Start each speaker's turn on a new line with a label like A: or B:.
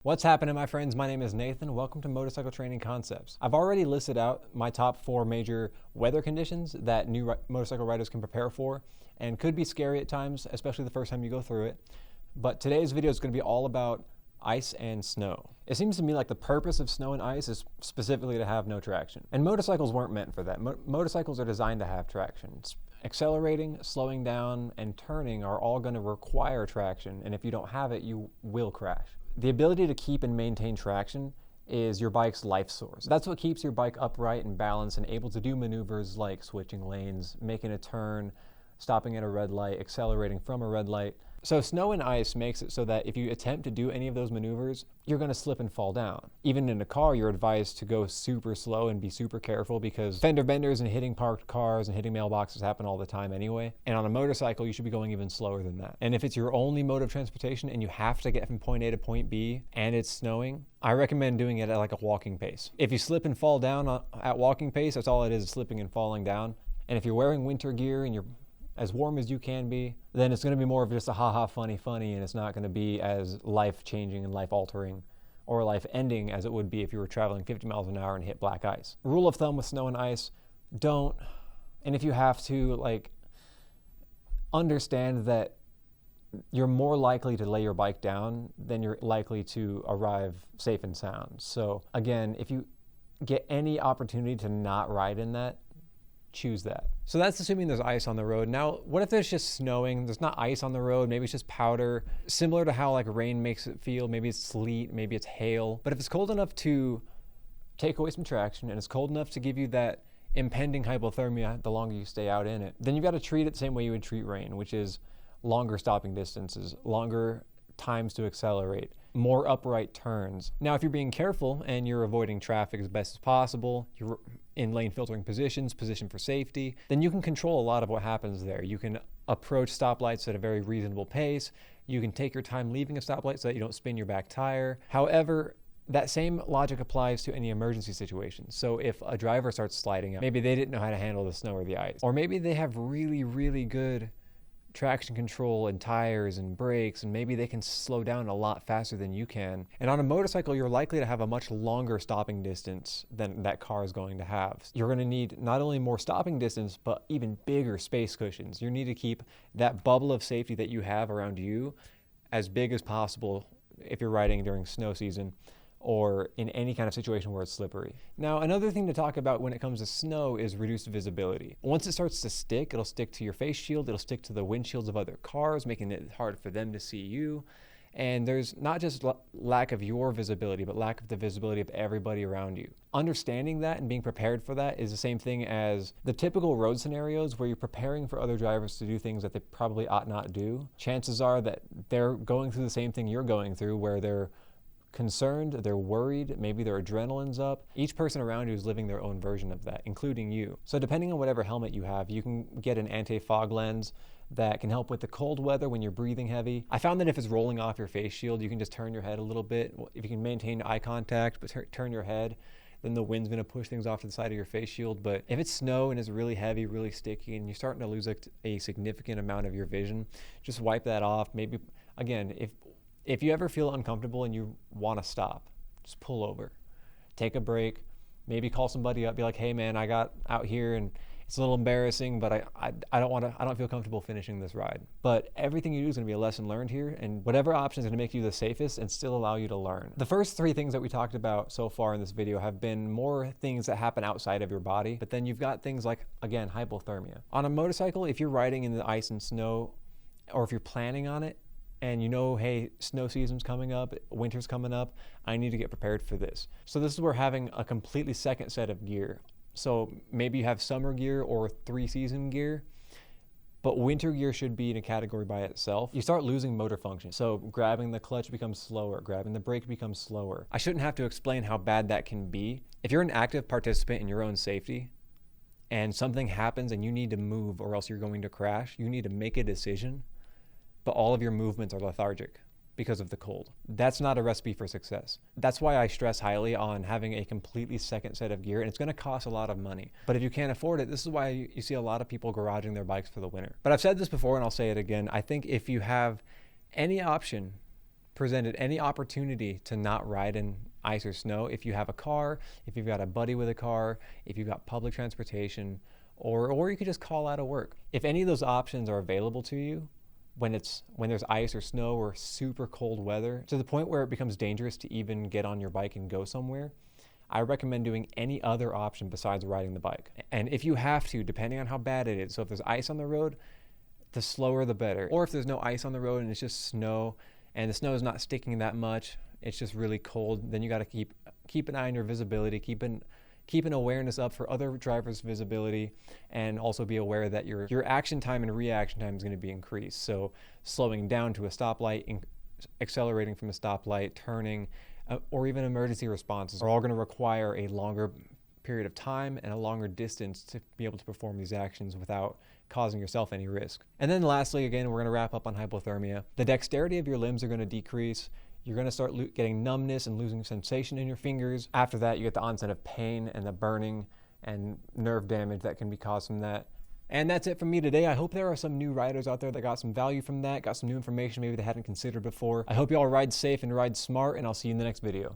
A: What's happening, my friends? My name is Nathan. Welcome to Motorcycle Training Concepts. I've already listed out my top 4 major weather conditions that new motorcycle riders can prepare for, and could be scary at times, especially the first time you go through it. But today's video is going to be all about ice and snow. It seems to me like the purpose of snow and ice is specifically to have no traction. And motorcycles weren't meant for that. Motorcycles are designed to have traction. Accelerating, slowing down, and turning are all going to require traction, and if you don't have it, you will crash. The ability to keep and maintain traction is your bike's life source. That's what keeps your bike upright and balanced and able to do maneuvers like switching lanes, making a turn, stopping at a red light, accelerating from a red light. So snow and ice makes it so that if you attempt to do any of those maneuvers, you're going to slip and fall down. Even in a car, you're advised to go super slow and be super careful because fender benders and hitting parked cars and hitting mailboxes happen all the time anyway. And on a motorcycle, you should be going even slower than that. And if it's your only mode of transportation and you have to get from point A to point B and it's snowing, I recommend doing it at like a walking pace. If you slip and fall down at walking pace, that's all it is slipping and falling down. And if you're wearing winter gear and you're as warm as you can be, then it's going to be more of just a ha-ha funny, and it's not going to be as life-changing and life-altering or life-ending as it would be if you were traveling 50 miles an hour and hit black ice. Rule of thumb with snow and ice, don't, and if you have to, like, understand that you're more likely to lay your bike down than you're likely to arrive safe and sound. So again, if you get any opportunity to not ride in that, choose that. So that's assuming there's ice on the road. Now, what if there's just snowing? There's not ice on the road. Maybe it's just powder, similar to how like rain makes it feel. Maybe it's sleet, maybe it's hail. But if it's cold enough to take away some traction and it's cold enough to give you that impending hypothermia the longer you stay out in it, then you've got to treat it the same way you would treat rain, which is longer stopping distances, longer times to accelerate, more upright turns. Now, if you're being careful and you're avoiding traffic as best as possible, you're in lane filtering positions, position for safety, then you can control a lot of what happens there. You can approach stoplights at a very reasonable pace. You can take your time leaving a stoplight so that you don't spin your back tire. However, that same logic applies to any emergency situation. So if a driver starts sliding out, maybe they didn't know how to handle the snow or the ice, or maybe they have really, really good traction control and tires and brakes, and maybe they can slow down a lot faster than you can. And on a motorcycle, you're likely to have a much longer stopping distance than that car is going to have. You're going to need not only more stopping distance, but even bigger space cushions. You need to keep that bubble of safety that you have around you as big as possible if you're riding during snow season or in any kind of situation where it's slippery. Now, another thing to talk about when it comes to snow is reduced visibility. Once it starts to stick, it'll stick to your face shield, it'll stick to the windshields of other cars, making it hard for them to see you. And there's not just lack of your visibility, but lack of the visibility of everybody around you. Understanding that and being prepared for that is the same thing as the typical road scenarios where you're preparing for other drivers to do things that they probably ought not do. Chances are that they're going through the same thing you're going through, where they're concerned, they're worried, maybe their adrenaline's up. Each person around you is living their own version of that, including you. So depending on whatever helmet you have, you can get an anti-fog lens that can help with the cold weather when you're breathing heavy. I found that if it's rolling off your face shield, you can just turn your head a little bit. If you can maintain eye contact, but turn your head, then the wind's gonna push things off to the side of your face shield. But if it's snow and it's really heavy, really sticky, and you're starting to lose a significant amount of your vision, just wipe that off. Maybe, again, if you ever feel uncomfortable and you want to stop, just pull over, take a break, maybe call somebody up, be like, hey man, I got out here and it's a little embarrassing, but I don't feel comfortable finishing this ride. But everything you do is going to be a lesson learned here, and whatever option is going to make you the safest and still allow you to learn. The first 3 things that we talked about so far in this video have been more things that happen outside of your body, but then you've got things like, again, hypothermia. On a motorcycle, if you're riding in the ice and snow, or if you're planning on it, and you know, hey, snow season's coming up, winter's coming up, I need to get prepared for this. So this is where having a completely second set of gear. So maybe you have summer gear or 3-season gear, but winter gear should be in a category by itself. You start losing motor function. So grabbing the clutch becomes slower, grabbing the brake becomes slower. I shouldn't have to explain how bad that can be. If you're an active participant in your own safety and something happens and you need to move or else you're going to crash, you need to make a decision, but all of your movements are lethargic because of the cold. That's not a recipe for success. That's why I stress highly on having a completely second set of gear, and it's gonna cost a lot of money. But if you can't afford it, this is why you see a lot of people garaging their bikes for the winter. But I've said this before and I'll say it again, I think if you have any option presented any opportunity to not ride in ice or snow, if you have a car, if you've got a buddy with a car, if you've got public transportation, or you could just call out of work. If any of those options are available to you when there's ice or snow or super cold weather, to the point where it becomes dangerous to even get on your bike and go somewhere, I recommend doing any other option besides riding the bike. And if you have to, depending on how bad it is, so if there's ice on the road, the slower the better. Or if there's no ice on the road and it's just snow, and the snow is not sticking that much, it's just really cold, then you got to keep an eye on your visibility, keep an awareness up for other drivers' visibility, and also be aware that your action time and reaction time is going to be increased. So slowing down to a stoplight, accelerating from a stoplight, turning, or even emergency responses are all going to require a longer period of time and a longer distance to be able to perform these actions without causing yourself any risk. And then lastly, again, we're going to wrap up on hypothermia. The dexterity of your limbs are going to decrease. You're going to start getting numbness and losing sensation in your fingers. After that, you get the onset of pain and the burning and nerve damage that can be caused from that. And that's it from me today. I hope there are some new riders out there that got some value from that, got some new information maybe they hadn't considered before. I hope you all ride safe and ride smart, and I'll see you in the next video.